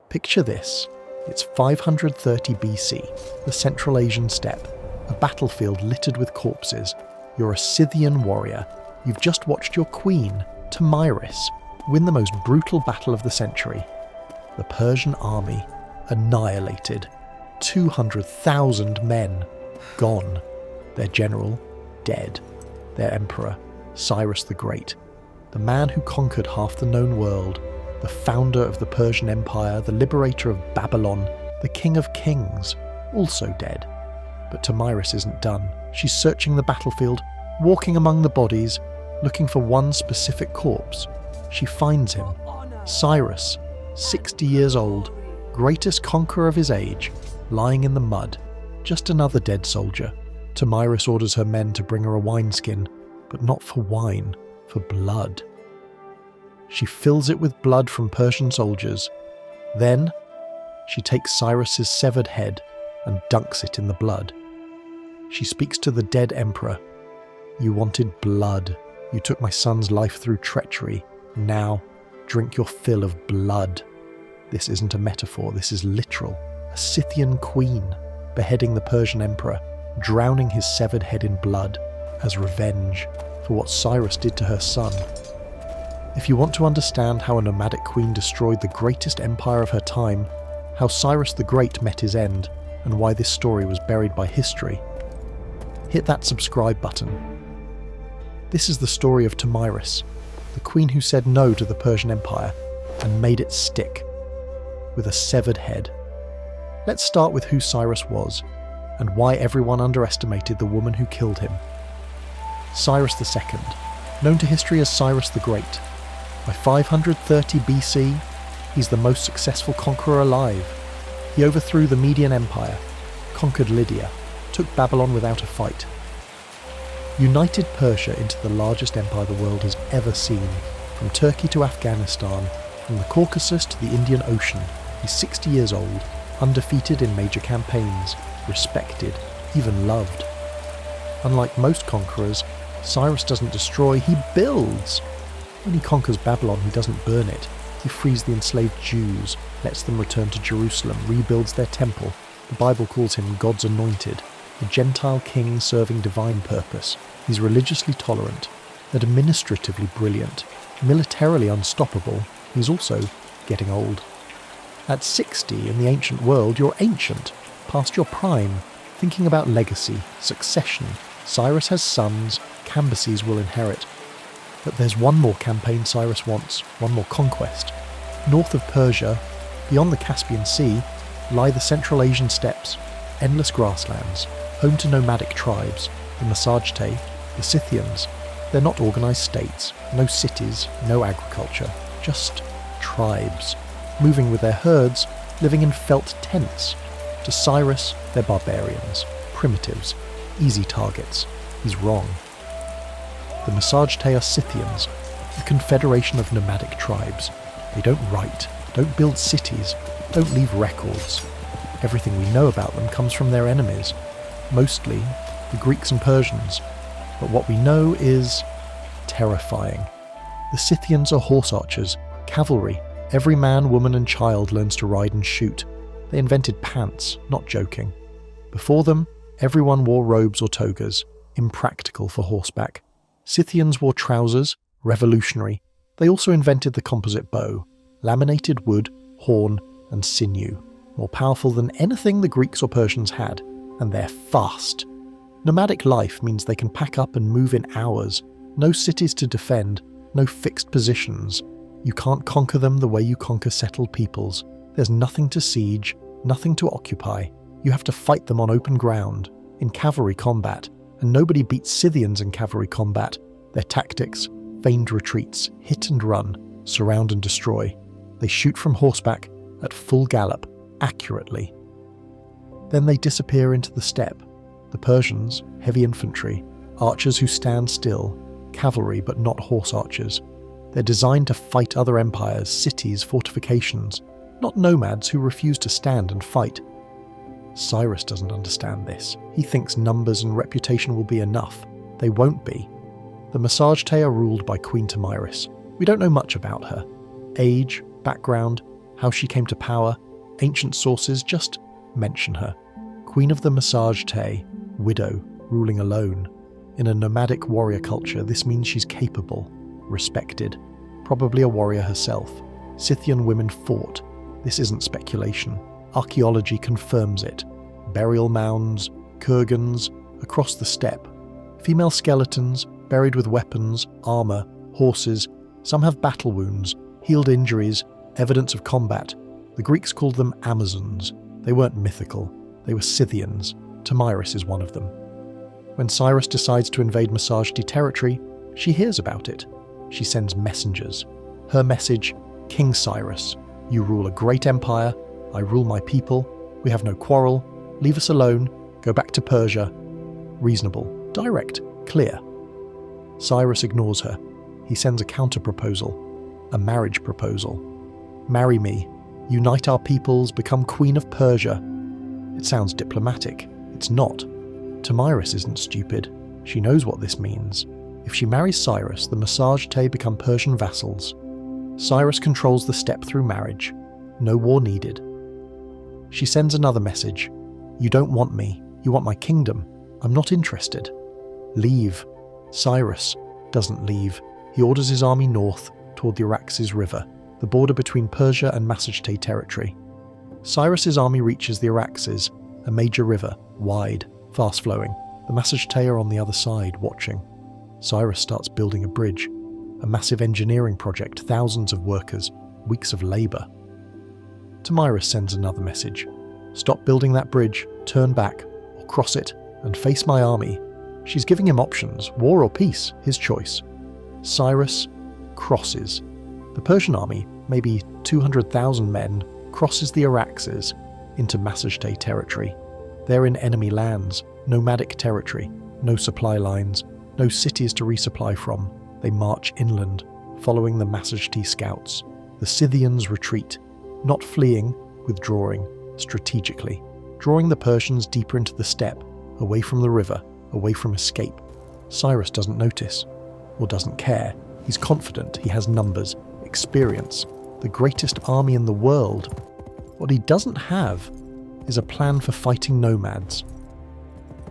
Picture this. It's 530 BC, the Central Asian steppe, a battlefield littered with corpses. You're a Scythian warrior. You've just watched your queen, Tomyris, win the most brutal battle of the century. The Persian army, annihilated. 200,000 men, gone. Their general, dead. Their emperor, Cyrus the Great. The man who conquered half the known world, the founder of the Persian Empire, the liberator of Babylon, the king of kings, also dead. But Tamyris isn't done. She's searching the battlefield, walking among the bodies, looking for one specific corpse. She finds him, Cyrus, 60 years old, greatest conqueror of his age, lying in the mud, just another dead soldier. Tamyris orders her men to bring her a wineskin, but not for wine, for blood. She fills it with blood from Persian soldiers. Then, she takes Cyrus's severed head and dunks it in the blood. She speaks to the dead emperor. You wanted blood. You took my son's life through treachery. Now, drink your fill of blood. This isn't a metaphor, this is literal. A Scythian queen beheading the Persian emperor, drowning his severed head in blood as revenge for what Cyrus did to her son. If you want to understand how a nomadic queen destroyed the greatest empire of her time, how Cyrus the Great met his end, and why this story was buried by history, hit that subscribe button. This is the story of Tomyris, the queen who said no to the Persian Empire and made it stick, with a severed head. Let's start with who Cyrus was, and why everyone underestimated the woman who killed him. Cyrus II, known to history as Cyrus the Great. By 530 BC, he's the most successful conqueror alive. He overthrew the Median Empire, conquered Lydia, took Babylon without a fight, united Persia into the largest empire the world has ever seen, from Turkey to Afghanistan, from the Caucasus to the Indian Ocean. He's 60 years old, undefeated in major campaigns, respected, even loved. Unlike most conquerors, Cyrus doesn't destroy, he builds. When he conquers Babylon, he doesn't burn it. He frees the enslaved Jews, lets them return to Jerusalem, rebuilds their temple. The Bible calls him God's anointed, a Gentile king serving divine purpose. He's religiously tolerant, administratively brilliant, militarily unstoppable. He's also getting old. At 60 in the ancient world, you're ancient, past your prime, thinking about legacy, succession. Cyrus has sons, Cambyses will inherit. But there's one more campaign Cyrus wants, one more conquest. North of Persia, beyond the Caspian Sea, lie the Central Asian steppes, endless grasslands, home to nomadic tribes, the Massagetæ, the Scythians. They're not organised states, no cities, no agriculture, just tribes, moving with their herds, living in felt tents. To Cyrus, they're barbarians, primitives, easy targets. He's wrong. The Massagetæ are Scythians, a confederation of nomadic tribes. They don't write, don't build cities, don't leave records. Everything we know about them comes from their enemies, mostly the Greeks and Persians. But what we know is terrifying. The Scythians are horse archers, cavalry. Every man, woman and child learns to ride and shoot. They invented pants, not joking. Before them, everyone wore robes or togas, impractical for horseback. Scythians wore trousers, revolutionary. They also invented the composite bow, laminated wood, horn and sinew, more powerful than anything the Greeks or Persians had, and they're fast. Nomadic life means they can pack up and move in hours. No cities to defend, no fixed positions. You can't conquer them the way you conquer settled peoples. There's nothing to siege, nothing to occupy. You have to fight them on open ground, in cavalry combat, and nobody beats Scythians in cavalry combat. Their tactics, feigned retreats, hit and run, surround and destroy. They shoot from horseback, at full gallop, accurately. Then they disappear into the steppe. The Persians, heavy infantry, archers who stand still, cavalry but not horse archers. They're designed to fight other empires, cities, fortifications, not nomads who refuse to stand and fight. Cyrus doesn't understand this. He thinks numbers and reputation will be enough. They won't be. The Massagetæ are ruled by Queen Tamyris. We don't know much about her. Age, background, How she came to power, ancient sources just mention her. Queen of the Massage Tay, widow, ruling alone. In a nomadic warrior culture, this means she's capable, respected, probably a warrior herself. Scythian women fought. This isn't speculation. Archaeology confirms it. Burial mounds, kurgans, across the steppe. Female skeletons, buried with weapons, armour, horses. Some have battle wounds, healed injuries, evidence of combat. The Greeks called them Amazons. They weren't mythical. They were Scythians. Tomyris is one of them. When Cyrus decides to invade Massagetay territory, she hears about it. She sends messengers. Her message, King Cyrus, you rule a great empire, I rule my people, we have no quarrel, leave us alone, go back to Persia. Reasonable, direct, clear. Cyrus ignores her. He sends a counter-proposal, a marriage proposal. Marry me, unite our peoples, become Queen of Persia. It sounds diplomatic. It's not. Tamyris isn't stupid. She knows what this means. If she marries Cyrus, the Massagetay become Persian vassals. Cyrus controls the steppe through marriage. No war needed. She sends another message. You don't want me. You want my kingdom. I'm not interested. Leave. Cyrus doesn't leave. He orders his army north toward the Araxes River, the border between Persia and Massagetay territory. Cyrus's army reaches the Araxes, a major river, wide, fast-flowing. The Massagetay are on the other side, watching. Cyrus starts building a bridge, a massive engineering project, thousands of workers, weeks of labour. Tamyris sends another message. Stop building that bridge, turn back, or cross it, and face my army. She's giving him options, war or peace, his choice. Cyrus crosses. The Persian army, maybe 200,000 men, crosses the Araxes into Massagetay territory. They're in enemy lands, nomadic territory, no supply lines, no cities to resupply from. They march inland, following the Massagetay scouts. The Scythians retreat, not fleeing, withdrawing, strategically, drawing the Persians deeper into the steppe, away from the river, away from escape. Cyrus doesn't notice, or doesn't care. He's confident, he has numbers, experience, the greatest army in the world. What he doesn't have is a plan for fighting nomads.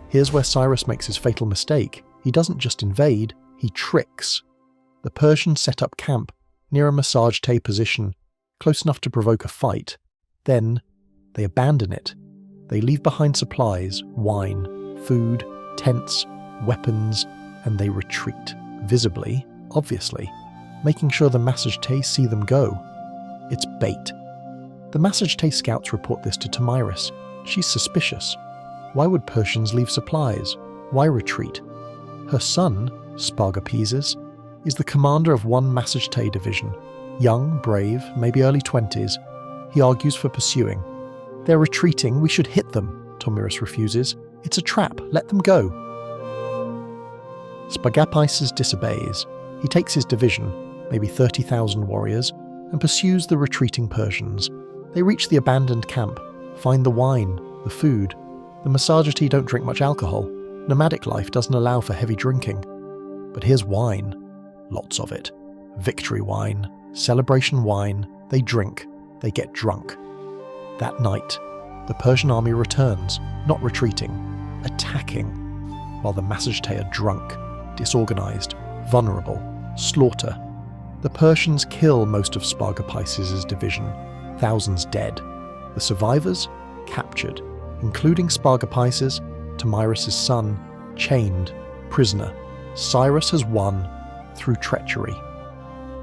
Here's where Cyrus makes his fatal mistake. He doesn't just invade, he tricks. The Persians set up camp near a Massagetay position, close enough to provoke a fight. Then, they abandon it. They leave behind supplies, wine, food, tents, weapons, and they retreat, visibly, obviously, making sure the Massagetay see them go. It's bait. The Massagetay scouts report this to Tomyris. She's suspicious. Why would Persians leave supplies? Why retreat? Her son, Spargapeses, is the commander of one Massagetay division. Young, brave, maybe early 20s. He argues for pursuing. They're retreating, we should hit them, Tomyris refuses. It's a trap, let them go. Spargapeses disobeys. He takes his division, maybe 30,000 warriors, and pursues the retreating Persians. They reach the abandoned camp, find the wine, the food. The Massagetay don't drink much alcohol. Nomadic life doesn't allow for heavy drinking. But here's wine. Lots of it. Victory wine, celebration wine. They drink. They get drunk. That night, the Persian army returns, not retreating, attacking, while the Massagetay are drunk, disorganized, vulnerable, slaughter. The Persians kill most of Spargapeses' division, thousands dead. The survivors, captured, including Spargapeses, Tomyris' son, chained, prisoner. Cyrus has won through treachery.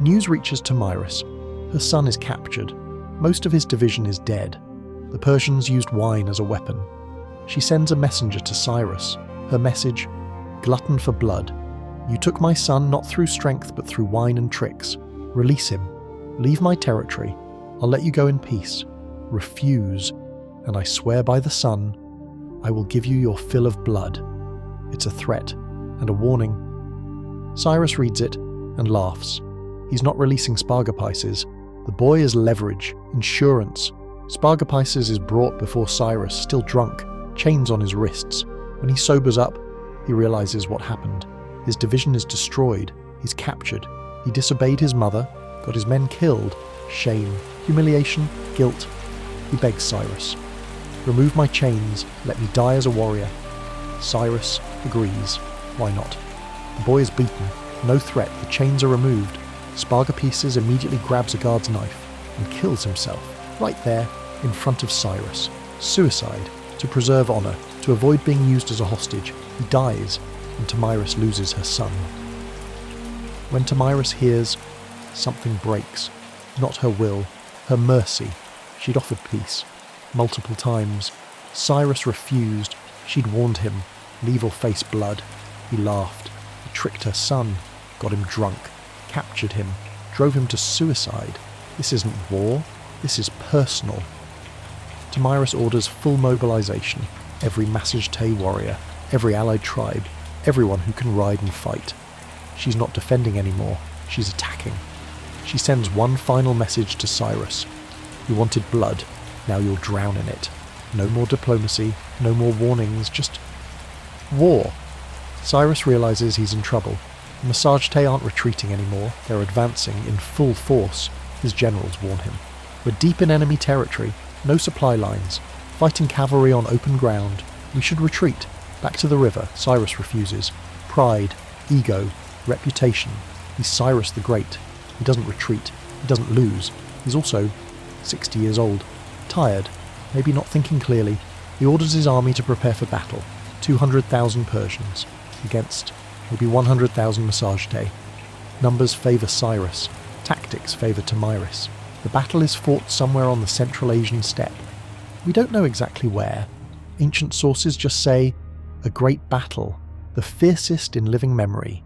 News reaches Tomyris. Her son is captured. Most of his division is dead. The Persians used wine as a weapon. She sends a messenger to Cyrus. Her message, glutton for blood. You took my son not through strength but through wine and tricks. Release him. Leave my territory. I'll let you go in peace. Refuse, and I swear by the sun, I will give you your fill of blood. It's a threat and a warning. Cyrus reads it and laughs. He's not releasing Spargapeses. The boy is leverage, insurance. Spargapeses is brought before Cyrus, still drunk, chains on his wrists. When he sobers up, he realizes what happened. His division is destroyed. He's captured. He disobeyed his mother, got his men killed. Shame, Humiliation, guilt. He begs Cyrus, "Remove my chains, let me die as a warrior." Cyrus agrees. Why not? The boy is beaten, no threat, the chains are removed. Spargapesis immediately grabs a guard's knife and kills himself, right there, in front of Cyrus. Suicide, to preserve honour, to avoid being used as a hostage. He dies, and Tomyris loses her son. When Tamyris hears, something breaks. Not her will, her mercy. She'd offered peace, multiple times. Cyrus refused. She'd warned him, leave or face blood. He laughed. He tricked her son, got him drunk, captured him, drove him to suicide. This isn't war, this is personal. Tomyris orders full mobilization. Every Massage warrior, every allied tribe, everyone who can ride and fight. She's not defending anymore, she's attacking. She sends one final message to Cyrus. You wanted blood, now you'll drown in it. No more diplomacy, no more warnings, just war. Cyrus realizes he's in trouble. The Massage aren't retreating anymore, they're advancing in full force. His generals warn him. We're deep in enemy territory, no supply lines, fighting cavalry on open ground. We should retreat, back to the river. Cyrus refuses. Pride, ego, reputation. He's Cyrus the Great. He doesn't retreat, he doesn't lose. He's also 60 years old, tired, maybe not thinking clearly. He orders his army to prepare for battle. 200,000 Persians, against maybe 100,000 Massage. Numbers favour Cyrus, tactics favour Tamyris. The battle is fought somewhere on the Central Asian steppe. We don't know exactly where. Ancient sources just say, a great battle, the fiercest in living memory.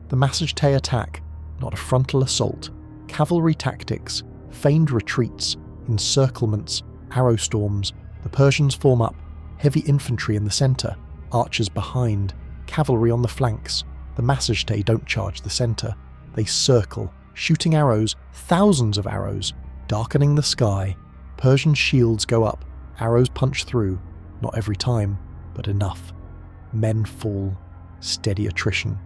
The Massage attack, not a frontal assault. Cavalry tactics, feigned retreats, encirclements, arrow storms. The Persians form up, heavy infantry in the centre, archers behind, cavalry on the flanks. The Massage don't charge the centre. They circle, shooting arrows, thousands of arrows, darkening the sky. Persian shields go up, arrows punch through, not every time, but enough. Men fall, steady attrition.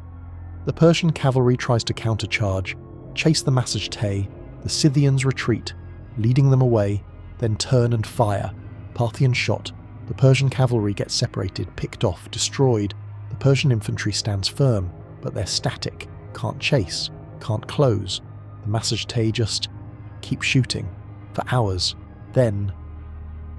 The Persian cavalry tries to countercharge, chase the Massage. The Scythians retreat, leading them away, then turn and fire. Parthian shot. The Persian cavalry gets separated, picked off, destroyed. The Persian infantry stands firm, but they're static, can't chase, can't close. The Massage just keep shooting, for hours. Then,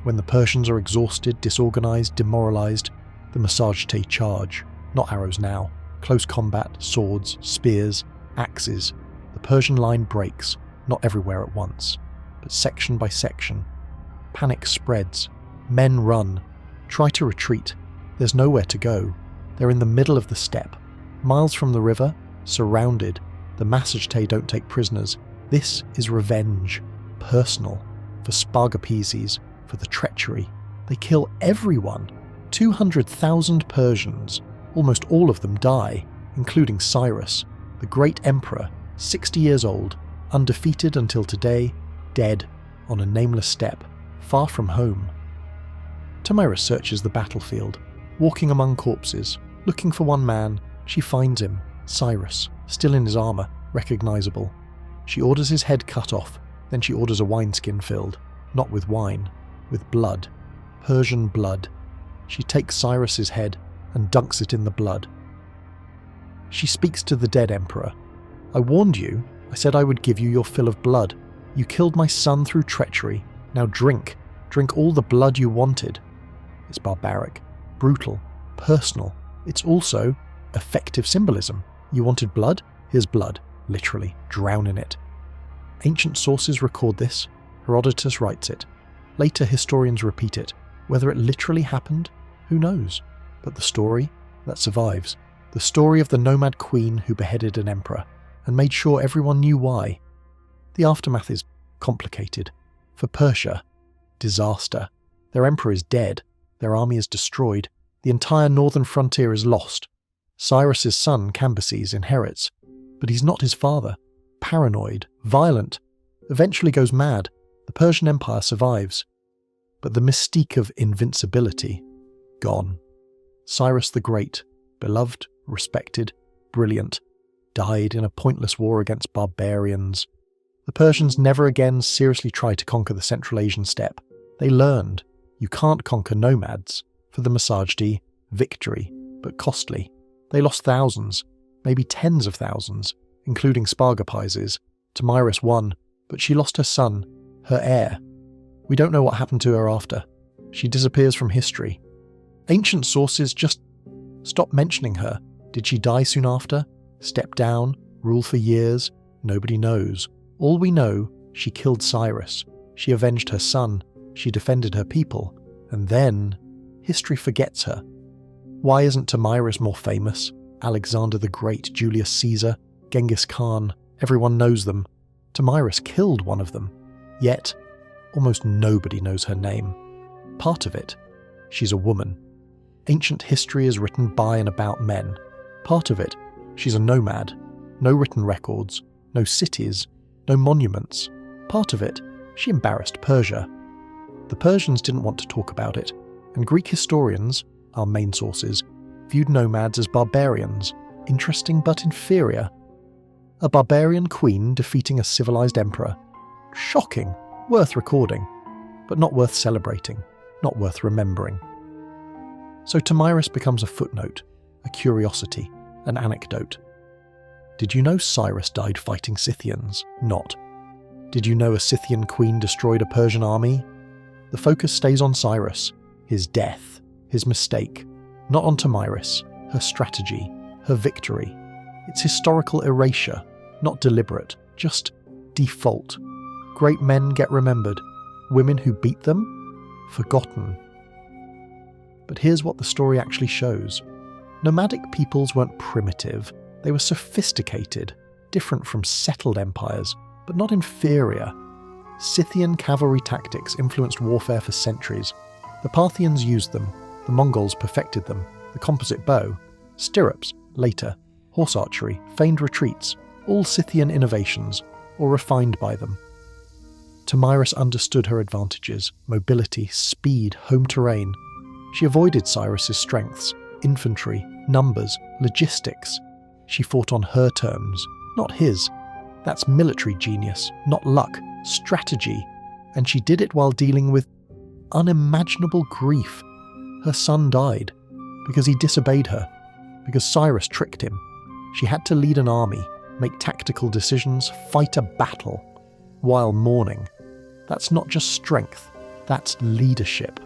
when the Persians are exhausted, disorganized, demoralized, the Massage charge. Not arrows now. Close combat, swords, spears, axes. The Persian line breaks, not everywhere at once, but section by section. Panic spreads. Men run, try to retreat. There's nowhere to go. They're in the middle of the steppe, miles from the river, surrounded. The Massage don't take prisoners. This is revenge, personal, for Spargapesis, for the treachery. They kill everyone. 200,000 Persians. Almost all of them die, including Cyrus, the great emperor, 60 years old, undefeated until today, dead on a nameless steppe, far from home. Tomyris searches the battlefield, walking among corpses, looking for one man. She finds him, Cyrus, still in his armour, recognisable. She orders his head cut off, then she orders a wineskin filled, not with wine, with blood, Persian blood. She takes Cyrus's head and dunks it in the blood. She speaks to the dead emperor. I warned you, I said I would give you your fill of blood. You killed my son through treachery. Now drink all the blood you wanted. It's barbaric, brutal, personal. It's also effective symbolism. You wanted blood? Here's blood. Literally, drown in it. Ancient sources record this. Herodotus writes it. Later historians repeat it. Whether it literally happened, who knows? But the story, that survives. The story of the nomad queen who beheaded an emperor and made sure everyone knew why. The aftermath is complicated. For Persia, disaster. Their emperor is dead. Their army is destroyed. The entire northern frontier is lost. Cyrus's son, Cambyses, inherits. But he's not his father. Paranoid, violent, eventually goes mad. The Persian Empire survives. But the mystique of invincibility, gone. Cyrus the Great, beloved, respected, brilliant, died in a pointless war against barbarians. The Persians never again seriously tried to conquer the Central Asian steppe. They learned you can't conquer nomads. For the Masajdi, victory, but costly. They lost thousands, maybe tens of thousands, including Spargapaises. Tomyris won, but she lost her son, her heir. We don't know what happened to her after. She disappears from history. Ancient sources just stop mentioning her. Did she die soon after? Step down? Rule for years? Nobody knows. All we know, she killed Cyrus. She avenged her son. She defended her people. And then, history forgets her. Why isn't Tamyris more famous? Alexander the Great, Julius Caesar, Genghis Khan, everyone knows them. Tomyris killed one of them. Yet, almost nobody knows her name. Part of it, she's a woman. Ancient history is written by and about men. Part of it, she's a nomad. No written records, no cities, no monuments. Part of it, she embarrassed Persia. The Persians didn't want to talk about it, and Greek historians, our main sources, viewed nomads as barbarians, interesting but inferior. A barbarian queen defeating a civilized emperor. Shocking, worth recording, but not worth celebrating, not worth remembering. So Tamyris becomes a footnote, a curiosity, an anecdote. Did you know Cyrus died fighting Scythians? Not. Did you know a Scythian queen destroyed a Persian army? The focus stays on Cyrus, his death, his mistake, not on Tamyris, her strategy, her victory. It's historical erasure, not deliberate, just default. Great men get remembered, women who beat them, forgotten. But here's what the story actually shows. Nomadic peoples weren't primitive, they were sophisticated, different from settled empires, but not inferior. Scythian cavalry tactics influenced warfare for centuries. The Parthians used them, the Mongols perfected them, the composite bow, stirrups, later, horse archery, feigned retreats, all Scythian innovations, or refined by them. Tamyris understood her advantages, mobility, speed, home terrain. She avoided Cyrus's strengths, infantry, numbers, logistics. She fought on her terms, not his. That's military genius, not luck, strategy. And she did it while dealing with unimaginable grief. Her son died because he disobeyed her, because Cyrus tricked him. She had to lead an army, make tactical decisions, fight a battle, while mourning. That's not just strength, that's leadership.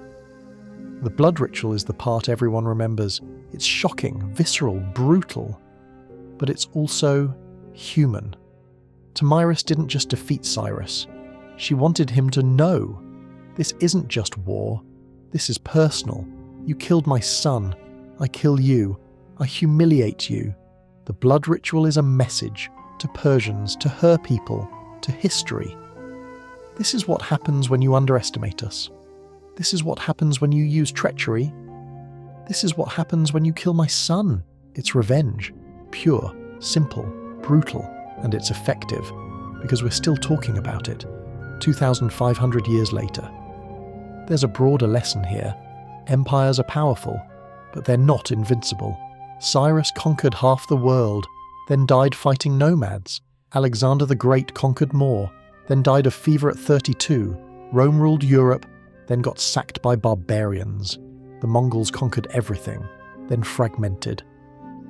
The blood ritual is the part everyone remembers. It's shocking, visceral, brutal, but it's also human. Tomyris didn't just defeat Cyrus. She wanted him to know. This isn't just war. This is personal. You killed my son. I kill you. I humiliate you. The blood ritual is a message to Persians, to her people, to history. This is what happens when you underestimate us. This is what happens when you use treachery. This is what happens when you kill my son. It's revenge. Pure, simple, brutal, and it's effective, because we're still talking about it, 2,500 years later. There's a broader lesson here. Empires are powerful, but they're not invincible. Cyrus conquered half the world, then died fighting nomads. Alexander the Great conquered more, then died of fever at 32. Rome ruled Europe, then got sacked by barbarians. The Mongols conquered everything, then fragmented.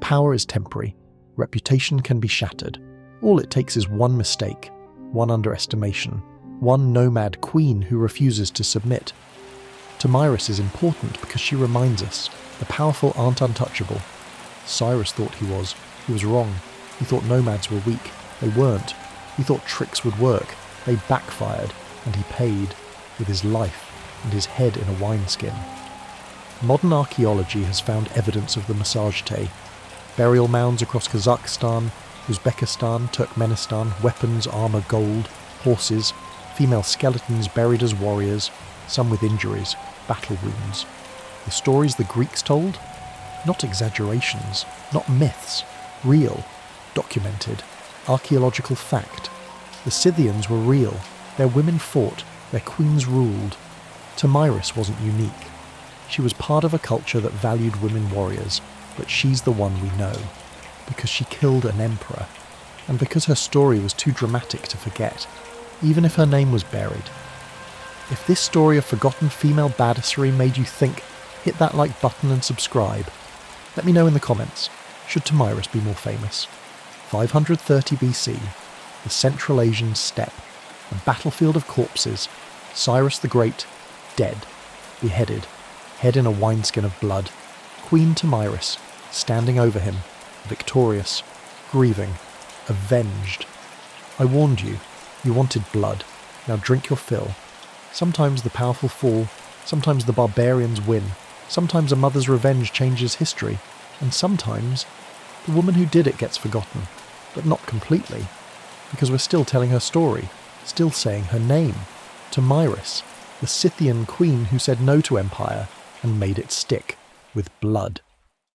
Power is temporary. Reputation can be shattered. All it takes is one mistake, one underestimation, one nomad queen who refuses to submit. Tomyris is important because she reminds us the powerful aren't untouchable. Cyrus thought he was. He was wrong. He thought nomads were weak. They weren't. He thought tricks would work. They backfired, and he paid with his life and his head in a wineskin. Modern archaeology has found evidence of the Masajdi. Burial mounds across Kazakhstan, Uzbekistan, Turkmenistan, weapons, armour, gold, horses, female skeletons buried as warriors, some with injuries, battle wounds. The stories the Greeks told? Not exaggerations, not myths, real, documented, archaeological fact. The Scythians were real, their women fought, their queens ruled. Tamyris wasn't unique. She was part of a culture that valued women warriors, but she's the one we know, because she killed an emperor. and because her story was too dramatic to forget, even if her name was buried. If this story of forgotten female badassery made you think, hit that like button and subscribe. Let me know in the comments, should Tomyris be more famous? 530 BC, the Central Asian steppe, a battlefield of corpses, Cyrus the Great, dead, beheaded, head in a wineskin of blood, Queen Tamyris, standing over him, victorious, grieving, avenged. I warned you, you wanted blood, now drink your fill. Sometimes the powerful fall, sometimes the barbarians win, sometimes a mother's revenge changes history, and sometimes the woman who did it gets forgotten, but not completely, because we're still telling her story, still saying her name, Tomyris, the Scythian queen who said no to empire and made it stick with blood.